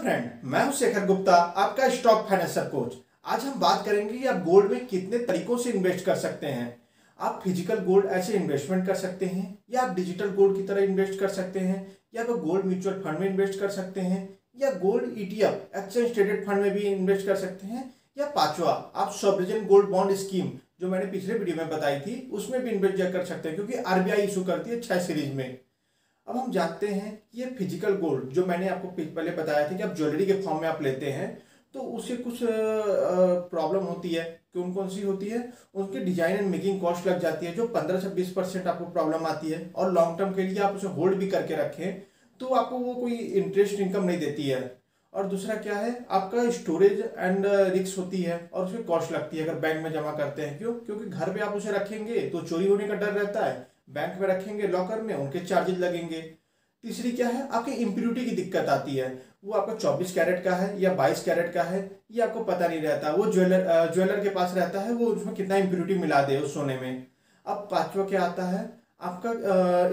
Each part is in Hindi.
फ्रेंड, मैं हूं शेखर गुप्ता, आपका स्टॉक फाइनेंसर कोच। आज हम बात करेंगे कि आप गोल्ड में कितने तरीकों से इन्वेस्ट कर सकते हैं। आप फिजिकल गोल्ड ऐसे इन्वेस्टमेंट कर सकते हैं, या आप डिजिटल गोल्ड की तरह इन्वेस्ट कर सकते हैं, या आप गोल्ड म्यूचुअल फंड में इन्वेस्ट कर सकते हैं, या gold ETF exchange traded fund में भी इन्वेस्ट कर सकते हैं, या पांचवा आप सॉवरेन गोल्ड बॉन्ड स्कीम जो मैंने पिछले वीडियो में बताई थी उसमें भी इन्वेस्ट कर सकते हैं, क्योंकि आरबीआई इशू करती है 6 सीरीज में। अब हम जानते हैं कि ये फिजिकल गोल्ड जो मैंने आपको पहले बताया था कि आप ज्वेलरी के फॉर्म में आप लेते हैं तो उससे कुछ प्रॉब्लम होती है। कौन कौन सी होती है? उसके डिजाइन एंड मेकिंग कॉस्ट लग जाती है, जो 15 से 20% आपको प्रॉब्लम आती है, और लॉन्ग टर्म के लिए आप उसे होल्ड भी करके रखें तो आपको वो कोई इंटरेस्ट इनकम नहीं देती है। और दूसरा क्या है, आपका स्टोरेज एंड रिस्क होती है और उसमें कॉस्ट लगती है अगर बैंक में जमा करते हैं। क्यों? क्योंकि घर पे आप उसे रखेंगे तो चोरी होने का डर रहता है, बैंक में रखेंगे लॉकर में उनके चार्जेस लगेंगे। तीसरी क्या है, आपकी इम्प्योरिटी की दिक्कत आती है। वो आपका 24 कैरेट का है या 22 कैरेट का है ये आपको पता नहीं रहता, वो ज्वेलर के पास रहता है, वो उसमें कितना इम्प्योरिटी मिला दे उस सोने में। अब पांचवा क्या आता है, आपका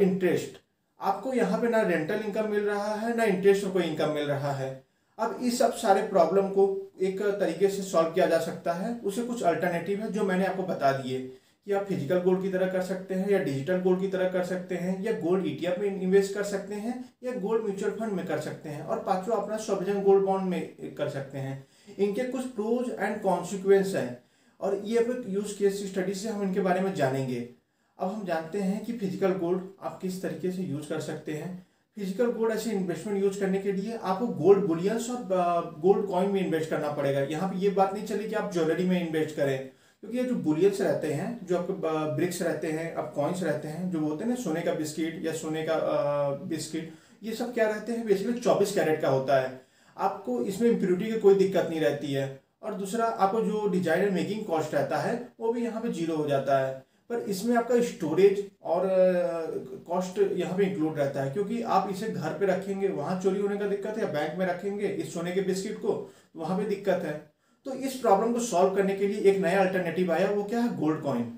इंटरेस्ट। आपको यहाँ पे ना रेंटल इनकम मिल रहा है ना इंटरेस्ट कोई इनकम मिल रहा है। अब इस सब सारे प्रॉब्लम को एक तरीके से सॉल्व किया जा सकता है। उसे कुछ अल्टरनेटिव है जो मैंने आपको बता दिए कि आप फिजिकल गोल्ड की तरह कर सकते हैं, या डिजिटल गोल्ड की तरह कर सकते हैं, या गोल्ड ईटीएफ में इन्वेस्ट कर सकते हैं, या गोल्ड म्यूचुअल फंड में कर सकते हैं, और पांचवा अपना सॉवरेन गोल्ड बॉन्ड में कर सकते हैं। इनके कुछ प्रोज एंड कॉन्सिक्वेंस हैं और ये यूज केस स्टडी से हम इनके बारे में जानेंगे। अब हम जानते हैं कि फिजिकल गोल्ड आप किस तरीके से यूज कर सकते हैं। फिजिकल गोल्ड ऐसे इन्वेस्टमेंट यूज करने के लिए आपको गोल्ड बुलियंस और गोल्ड कॉइन में इन्वेस्ट करना पड़ेगा। यहाँ पे ये बात नहीं चली कि आप ज्वेलरी में इन्वेस्ट करें, क्योंकि ये जो बुलियंस रहते हैं, जो आपके ब्रिक्स रहते हैं, अब कॉइन्स रहते हैं, जो बोलते हैं ना सोने का बिस्किट या सोने का बिस्किट, ये सब क्या रहते हैं, बेसिकली 24 कैरेट का होता है। आपको इसमें इम्प्योरिटी की कोई दिक्कत नहीं रहती है। और दूसरा आपको जो डिजाइन एंड मेकिंग कॉस्ट रहता है वो भी यहाँ पे 0 हो जाता है। पर इसमें आपका स्टोरेज और कॉस्ट यहाँ पे इंक्लूड रहता है, क्योंकि आप इसे घर पे रखेंगे वहाँ चोरी होने का दिक्कत है, या बैंक में रखेंगे इस सोने के बिस्किट को वहाँ पे दिक्कत है। तो इस प्रॉब्लम को सॉल्व करने के लिए एक नया अल्टरनेटिव आया, वो क्या है, gold coin,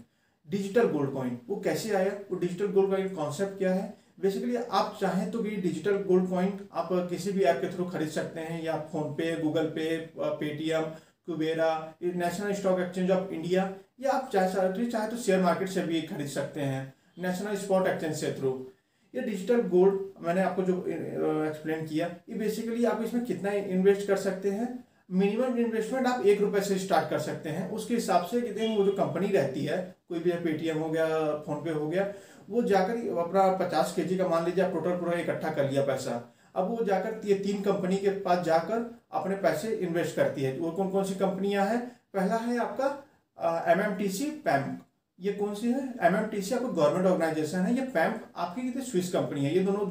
digital gold coin. वो कैसे आया, वो डिजिटल गोल्ड कॉइन कॉन्सेप्ट क्या है? बेसिकली आप चाहें तो भी डिजिटल गोल्ड कॉइन आप किसी भी ऐप के थ्रू खरीद सकते हैं, या फोन पे, Google Pay, Paytm, Kuvera, National Stock Exchange of India, या आप चाहे तो शेयर मार्केट से भी खरीद सकते हैं, नेशनल स्पॉट एक्सचेंज से थ्रू। ये डिजिटल गोल्ड मैंने आपको जो एक्सप्लेन किया, ये बेसिकली आप इसमें कितना इन्वेस्ट कर सकते हैं। मिनिमम इन्वेस्टमेंट आप 1 रुपए से स्टार्ट कर सकते हैं। उसके हिसाब से कितने वो जो कंपनी रहती है, कोई भी पेटीएम हो गया, फोन पे हो गया, वो जाकर अपना 50 केजी का मान लीजिए आप टोटल पूरा इकट्ठा कर लिया पैसा। अब वो जाकर ये 3 कंपनी के पास जाकर अपने पैसे इन्वेस्ट करती है। वो कौन कौन सी कंपनियां हैं? पहला है आपका एमएमटीसी पैम्प। ये कौन सी है? एमएमटीसी आपको गवर्नमेंट ऑर्गेनाइजेशन है, ये पैम्प आपकी स्विस कंपनी है, ये दोनों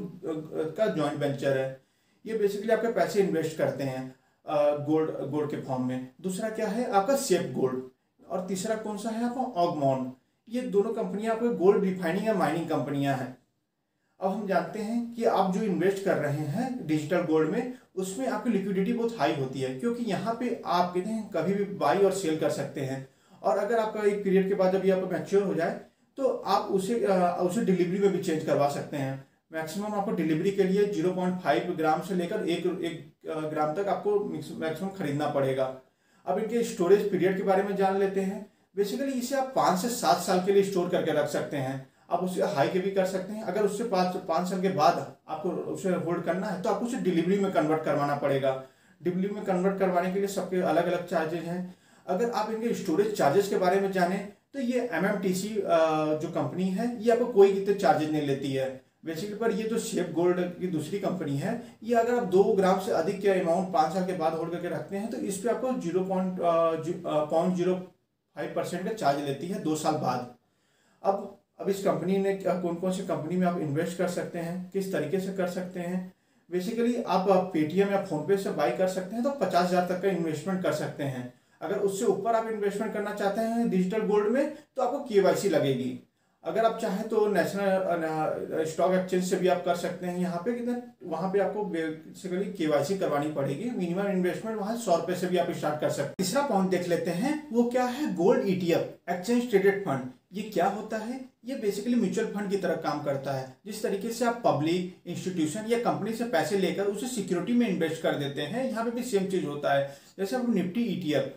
का जॉइंट वेंचर है। ये बेसिकली आपके पैसे इन्वेस्ट करते हैं गोल्ड के फॉर्म में। दूसरा क्या है आपका शेप गोल्ड, और तीसरा कौन सा है आपका ऑगमॉन। ये दोनों कंपनियां आपको गोल्ड रिफाइनिंग या माइनिंग कंपनियां हैं। अब हम जानते हैं कि आप जो इन्वेस्ट कर रहे हैं डिजिटल गोल्ड में, उसमें आपकी लिक्विडिटी बहुत हाई होती है, क्योंकि यहाँ पे आप कहते हैं कभी भी बाई और सेल कर सकते हैं। और अगर आपका एक पीरियड के बाद जब ये आपका मैच्योर हो जाए तो आप उसे डिलीवरी में भी चेंज करवा सकते हैं। मैक्सिमम आपको डिलीवरी के लिए 0.5 ग्राम से लेकर 1 ग्राम तक आपको मैक्सिमम खरीदना पड़ेगा। अब इनके स्टोरेज पीरियड के बारे में जान लेते हैं। बेसिकली इसे आप 5 से 7 साल के लिए स्टोर करके रख सकते हैं। आप उसे हाई के भी कर सकते हैं। अगर उससे 5 साल के बाद आपको उसे होल्ड करना है तो आपको उसे डिलीवरी में कन्वर्ट करवाना पड़ेगा। डिलीवरी में कन्वर्ट करवाने के लिए सबके अलग अलग चार्जेज हैं। अगर आप इनके स्टोरेज चार्जेस के बारे में जाने तो ये एमएमटीसी जो कंपनी है ये आपको कोई कितने चार्जेज नहीं लेती है बेसिकली। पर ये जो शेप गोल्ड की दूसरी कंपनी है, ये अगर आप 2 ग्राम से अधिक के अमाउंट 5 साल के बाद होल्ड करके रखते हैं तो इस पे आपको 0.05% का चार्ज लेती है 2 साल बाद। अब इस कंपनी ने कौन कौन सी कंपनी में आप इन्वेस्ट कर सकते हैं, किस तरीके से कर सकते हैं। बेसिकली आप पेटीएम या फोनपे से बाई कर सकते हैं तो 50,000 तक का इन्वेस्टमेंट कर सकते हैं। अगर उससे ऊपर आप इन्वेस्टमेंट करना चाहते हैं डिजिटल गोल्ड में तो आपको केवाईसी लगेगी। अगर आप चाहें तो नेशनल स्टॉक एक्सचेंज से भी आप कर सकते हैं। यहाँ पे कितना, वहाँ पे आपको बेसिकली केवाईसी करवानी पड़ेगी। मिनिमम इन्वेस्टमेंट वहाँ 100 रुपए से भी आप स्टार्ट कर सकते हैं। तीसरा पॉइंट देख लेते हैं, वो क्या है, gold ETF exchange traded fund. ये क्या होता है? ये बेसिकली म्यूचुअल फंड की तरह काम करता है। जिस तरीके से आप पब्लिक इंस्टीट्यूशन या कंपनी से पैसे लेकर उसे सिक्योरिटी में इन्वेस्ट कर देते हैं, यहाँ पे भी सेम चीज होता है। जैसे आप निफ्टी ईटीएफ,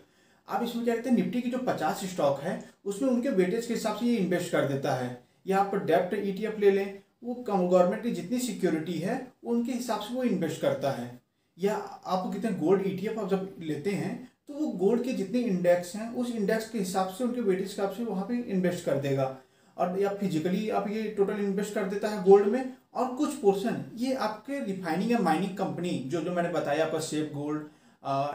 आप इसमें क्या कहते हैं, निफ्टी की जो 50 स्टॉक है उसमें उनके वेटेज के हिसाब से ये इन्वेस्ट कर देता है। या आप डेप्ट ईटीएफ ले लें, वो गवर्नमेंट की जितनी सिक्योरिटी है उनके हिसाब से वो इन्वेस्ट करता है। या आप कितने गोल्ड ईटीएफ आप जब लेते हैं तो वो गोल्ड के जितने इंडेक्स हैं उस इंडेक्स के हिसाब से उनके वेटेज के हिसाब से वहाँ पे इन्वेस्ट कर देगा। और या फिजिकली आप ये टोटल इन्वेस्ट कर देता है गोल्ड में, और कुछ पोर्शन ये आपके रिफाइनिंग या माइनिंग कंपनी जो मैंने बताया आपका सेफ गोल्ड,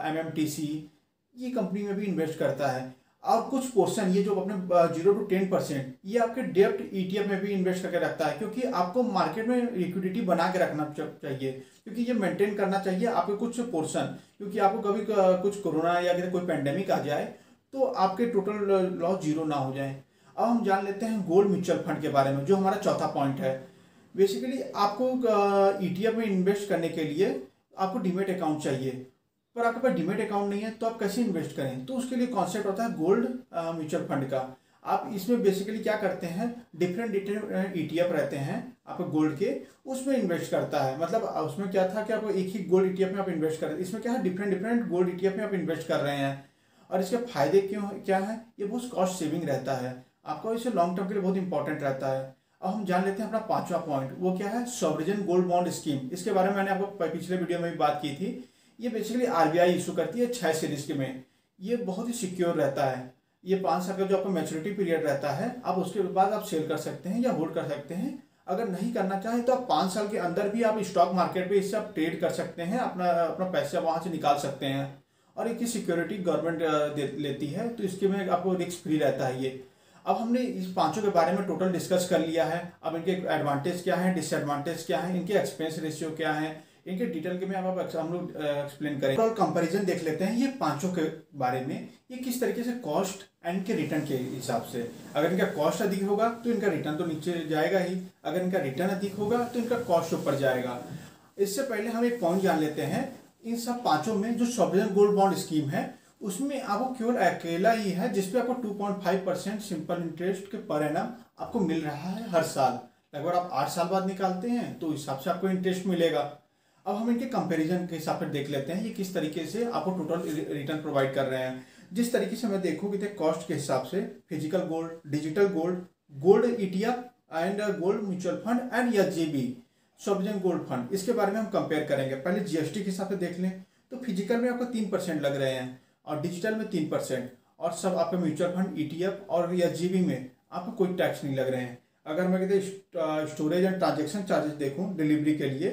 एमएमटीसी, ये कंपनी में भी इन्वेस्ट करता है। और कुछ पोर्शन ये जो अपने 0 to 10% ये आपके डेप्ट ईटीएफ में भी इन्वेस्ट करके रखता है, क्योंकि आपको मार्केट में लिक्विडिटी बना के रखना चाहिए, क्योंकि ये मेंटेन करना चाहिए आपके कुछ पोर्शन, क्योंकि आपको कभी कुछ कोरोना या कोई पेंडेमिक आ जाए तो आपके टोटल लॉस जीरो ना हो जाए। अब हम जान लेते हैं गोल्ड म्यूचुअल फंड के बारे में, जो हमारा चौथा पॉइंट है। बेसिकली आपको ईटीएफ में इन्वेस्ट करने के लिए आपको डीमेट अकाउंट चाहिए, पर आपके पास डीमेट अकाउंट नहीं है तो आप कैसे इन्वेस्ट करें? तो उसके लिए कॉन्सेप्ट होता है गोल्ड म्यूचुअल फंड का। आप इसमें बेसिकली क्या करते हैं, डिफरेंट ईटीएफ रहते हैं आपके गोल्ड के, उसमें इन्वेस्ट करता है। मतलब उसमें क्या था कि आप एक ही गोल्ड ईटीएफ में आप इन्वेस्ट कर रहे हैं, इसमें क्या है, डिफरेंट गोल्ड ईटीएफ में आप इन्वेस्ट कर रहे हैं। और इसके फायदे क्या है, ये बहुत कॉस्ट सेविंग रहता है आपको, इसे लॉन्ग टर्म के लिए बहुत इंपॉर्टेंट रहता है। अब हम जान लेते हैं अपना पांचवा पॉइंट, वो क्या है, सॉवरेन गोल्ड बॉन्ड स्कीम। इसके बारे में मैंने आपको पिछले वीडियो में भी बात की थी। ये बेसिकली आरबीआई इशू करती है 6 सीरीज के में। ये बहुत ही सिक्योर रहता है। ये 5 साल का जो आपका मैच्योरिटी पीरियड रहता है, आप उसके बाद आप सेल कर सकते हैं या होल्ड कर सकते हैं। अगर नहीं करना चाहें तो आप 5 साल के अंदर भी आप स्टॉक मार्केट पे इससे आप ट्रेड कर सकते हैं, अपना पैसा वहां से निकाल सकते हैं। और एक सिक्योरिटी गवर्नमेंट लेती है, तो इसके में आपको रिस्क फ्री रहता है ये। अब हमने इस पांचों के बारे में टोटल डिस्कस कर लिया है। अब इनके एडवांटेज क्या है, डिसएडवांटेज क्या है, इनके एक्सपेंस रेशियो क्या है, इनके डिटेल के में हम लोग एक्सप्लेन करेंगे। और कंपैरिजन देख लेते हैं ये पांचों के बारे में, ये किस तरीके से कॉस्ट एंड के रिटर्न के हिसाब से। अगर इनका कॉस्ट अधिक होगा तो इनका रिटर्न तो नीचे जाएगा ही, अगर इनका रिटर्न अधिक होगा तो इनका कॉस्ट ऊपर जाएगा। इससे पहले हम एक पॉइंट जान लेते हैं, इन सब पांचों में जो सॉवरेन गोल्ड बॉन्ड स्कीम है उसमें आपको केवल अकेला ही है जिसपे आपको 2.5% सिंपल इंटरेस्ट के पर एनम आपको मिल रहा है हर साल। अगर आप 8 साल बाद निकालते हैं तो हिसाब से आपको इंटरेस्ट मिलेगा। अब हम इनके कंपैरिजन के हिसाब से देख लेते हैं ये किस तरीके से आपको टोटल रिटर्न प्रोवाइड कर रहे हैं। जिस तरीके से मैं देखूँ कि कॉस्ट के हिसाब से physical gold, digital gold, gold ETF and gold mutual fund and SGB sovereign gold fund, इसके बारे में हम कंपेयर करेंगे। पहले जीएसटी के हिसाब से देख लें तो फिजिकल में आपको 3% लग रहे हैं और डिजिटल में 3%, और सब आपके म्यूचुअल फंड, ईटीएफ और एसजीबी में आपको कोई टैक्स नहीं लग रहे हैं। अगर मैं कहते स्टोरेज एंड ट्रांजेक्शन चार्जेस देखूँ डिलीवरी के लिए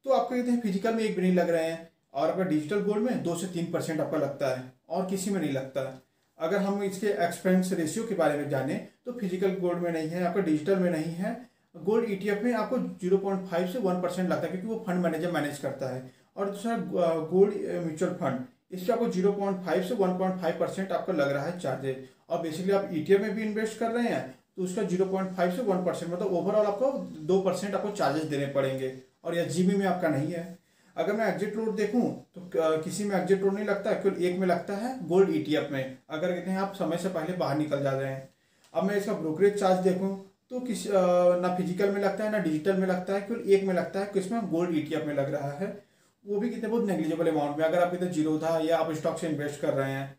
तो आपको कहते हैं फिजिकल में एक भी नहीं लग रहे हैं, और आपका डिजिटल गोल्ड में 2 से 3% आपका लगता है और किसी में नहीं लगता है। अगर हम इसके एक्सपेंस रेशियो के बारे में जाने तो फिजिकल गोल्ड में नहीं है, आपका डिजिटल में नहीं है, गोल्ड ईटीएफ में आपको 0.5 से 1% लगता है क्योंकि वो फंड मैनेजर मैनेज करता है। और दूसरा गोल्ड म्यूचुअल फंड, इस पर आपको 0.5 से 1.5% आपका लग रहा है चार्जेस। और बेसिकली आप ईटीएफ में भी इन्वेस्ट कर रहे हैं तो उसका 0.5 से 1%, मतलब ओवरऑल आपको 2% आपको चार्जेस देने पड़ेंगे, और एसजीबी में आपका नहीं है। अगर मैं एग्जिट रोड देखूं तो किसी में एग्जिट रोड नहीं लगता है, केवल एक में लगता है गोल्ड ईटीएफ में, अगर कहते हैं आप समय से पहले बाहर निकल जा रहे हैं। अब मैं इसका ब्रोकरेज चार्ज देखूं तो ना फिजिकल में लगता है ना डिजिटल में लगता है, केवल एक में लगता है, किसमें, गोल्ड ईटीएफ में लग रहा है, वो भी कितने बहुत नेग्लिजिबल अमाउंट में, अगर आप कितने जीरो था या आप स्टॉक से इन्वेस्ट कर रहे हैं।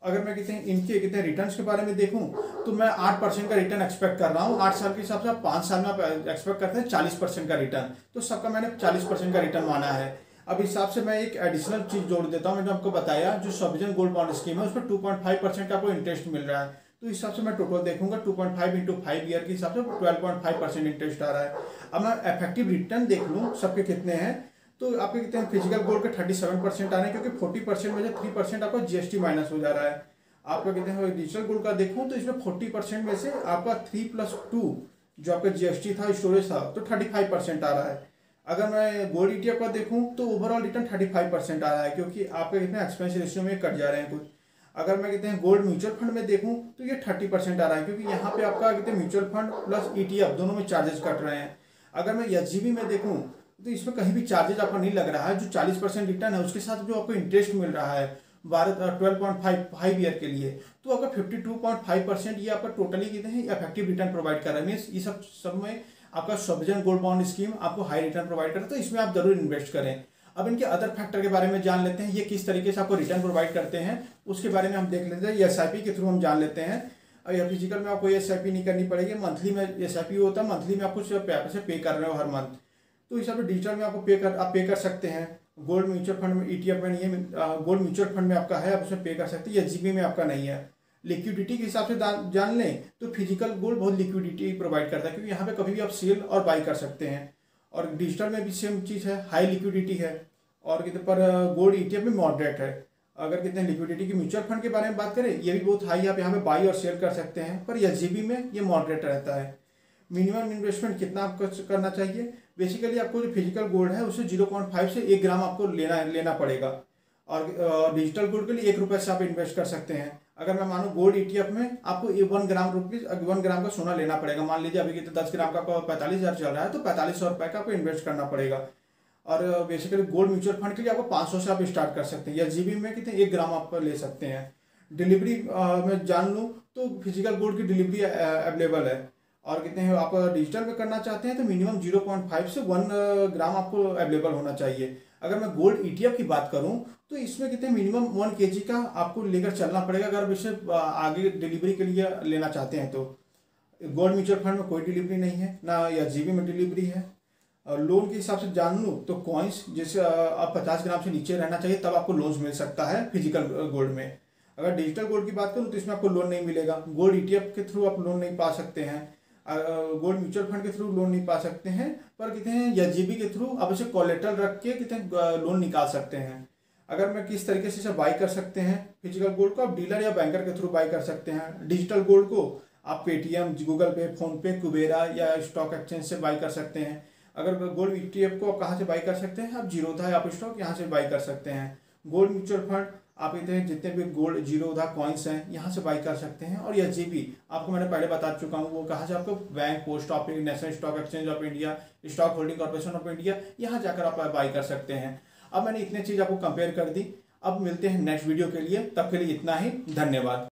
अगर मैं इनके कितने रिटर्न्स के बारे में देखूं तो मैं 8% का रिटर्न एक्सपेक्ट कर रहा हूं। 8 साल के हिसाब से 5 साल में आप एक्सपेक्ट करते हैं 40% का रिटर्न, तो सबका मैंने 40% का रिटर्न माना है। अब हिसाब से मैं एक एडिशनल चीज जोड़ देता हूं, मैंने आपको बताया जो सॉवरेन गोल्ड बॉन्ड स्कीम है उस पर 2.5% का आपको इंटरेस्ट मिल रहा है, तो इस हिसाब से मैं टोटल देखूंगा 2.5 इंटू 5 ईयर के हिसाब से 12.5% इंटरेस्ट आ रहा है। अब मैं इफेक्टिव रिटर्न देख लूँ सबके कितने हैं, तो आपके कितने हैं, फिजिकल गोल्ड के 37% आ रहे हैं, क्योंकि 40% में से 3% आपका जीएसटी माइनस हो जा रहा है। आपका कितने हैं डिजिटल गोल्ड का देखूं तो इसमें 40% में से आपका 3+2 जो आपका जीएसटी था, स्टोरेज था, तो 35% आ रहा है। अगर मैं गोल्ड ईटीएफ का देखूं तो ओवरऑल रिटर्न 35% आ रहा है, क्योंकि आपके कितने एक्सपेंस रेशियो में कट जा रहे हैं कुछ। अगर मैं कहते हैं गोल्ड म्यूचुअल फंड में देखूं तो ये 30% आ रहा है, क्योंकि यहाँ पे आपका कहते हैं म्यूचुअल फंड प्लस ईटीएफ दोनों में चार्जेस कट रहे हैं। अगर मैं एसजीबी में देखूं तो इसमें कहीं भी चार्जेस आपको नहीं लग रहा है, जो 40% रिटर्न है उसके साथ जो आपको इंटरेस्ट मिल रहा है 12.5 ईयर के लिए, तो आपका 52.5% ये आपका टोटली कितने हैं इफेक्टिव रिटर्न प्रोवाइड कर रहा है। मीन्स ये सब में आपका सॉवरेन गोल्ड बॉन्ड स्कीम आपको हाई रिटर्न प्रोवाइड करता है, तो इसमें आप जरूर इन्वेस्ट करें। अब इनके अदर फैक्टर के बारे में जान लेते हैं, ये किस तरीके से आपको रिटर्न प्रोवाइड करते हैं उसके बारे में हम देख लेते हैं। ये एसआईपी के थ्रू हम जान लेते हैं। या फिजिकल में आपको एसआईपी नहीं करनी पड़ेगी, मंथली में एसआईपी होता है, मंथली में आप कुछ पैसे पे कर रहे हो हर मंथ, तो इस हिसाब से डिजिटल में आपको आप पे कर सकते हैं। गोल्ड म्यूचुअल फंड में ईटीएफ में नहीं है, गोल्ड म्यूचुअल फंड में आपका है, आप उसमें पे कर सकते हैं। एसजीबी में आपका नहीं है। लिक्विडिटी के हिसाब से जान लें तो फिजिकल गोल्ड बहुत लिक्विडिटी प्रोवाइड करता है, क्योंकि यहाँ पे कभी भी आप सेल और बाई कर सकते हैं। और डिजिटल में भी सेम चीज़ है, हाई लिक्विडिटी है। और कितने पर गोल्ड ईटीएफ में मॉडरेट है। अगर कितने लिक्विडिटी की म्यूचुअल फंड के बारे में बात करें, ये भी बहुत हाई है, आप यहाँ पे बाई और सेल कर सकते हैं। पर एसजीबी में ये मॉडरेट रहता है। मिनिमम इन्वेस्टमेंट कितना आपको करना चाहिए? बेसिकली आपको जो फिजिकल गोल्ड है उसे 0.5 से 1 ग्राम आपको लेना पड़ेगा। और डिजिटल गोल्ड के लिए 1 रुपये से आप इन्वेस्ट कर सकते हैं। अगर मैं मानूँ गोल्ड ईटीएफ में आपको 1 ग्राम का सोना लेना पड़ेगा। मान लीजिए अभी कितने 10 ग्राम का 45,000 चल रहा है, तो 4500 रुपये का आपको इन्वेस्ट करना पड़ेगा। और बेसिकली गोल्ड म्यूचुअल फंड के लिए आपको 500 से आप स्टार्ट कर सकते हैं। या जीबी में कितने 1 ग्राम आप ले सकते हैं। डिलीवरी में जान लूँ तो फिजिकल गोल्ड की डिलीवरी अवेलेबल है। और कितने आप डिजिटल में करना चाहते हैं तो मिनिमम 0.5 से 1 ग्राम आपको अवेलेबल होना चाहिए। अगर मैं गोल्ड ईटीएफ की बात करूं तो इसमें कितने मिनिमम 1 kg का आपको लेकर चलना पड़ेगा, अगर आप इसे आगे डिलीवरी के लिए लेना चाहते हैं तो। गोल्ड म्यूचुअल फंड में कोई डिलीवरी नहीं है ना, या जीबी में डिलीवरी है। और लोन के हिसाब से जान लूँ तो कॉइन्स जैसे आप 50 ग्राम से नीचे रहना चाहिए, तब आपको लोन मिल सकता है फिजिकल गोल्ड में। अगर डिजिटल गोल्ड की बात करूँ तो इसमें आपको लोन नहीं मिलेगा। गोल्ड ईटीएफ के थ्रू आप लोन नहीं पा सकते हैं, गोल्ड म्यूचुअल फंड के थ्रू लोन नहीं पा सकते हैं। पर कितने हैं या जीबी के थ्रू आप इसे कोलेटरल रख के कितने लोन निकाल सकते हैं। अगर मैं किस तरीके से इसे बाई कर सकते हैं फिजिकल गोल्ड को, आप डीलर या बैंकर के थ्रू बाई कर सकते हैं। डिजिटल गोल्ड को आप पेटीएम, गूगल पे, फोन पे, कुबेरा या स्टॉक एक्सचेंज से बाई कर सकते हैं। अगर गोल्ड ईटीएफ को आप कहाँ से बाई कर सकते हैं, आप जीरोधा या आप स्टॉक यहाँ से बाई कर सकते हैं। गोल्ड म्यूचुअल फंड आप इतने जितने भी गोल्ड जीरोधा कॉइन्स हैं यहाँ से बाई कर सकते हैं। और यह जीबी आपको मैंने पहले बता चुका हूँ, वो कहाँ से आपको bank, post office, national Stock Exchange of India, stock holding corporation of India, यहाँ जाकर आप बाई कर सकते हैं। अब मैंने इतने चीज़ आपको कंपेयर कर दी। अब मिलते हैं नेक्स्ट वीडियो के लिए, तब के लिए इतना ही। धन्यवाद।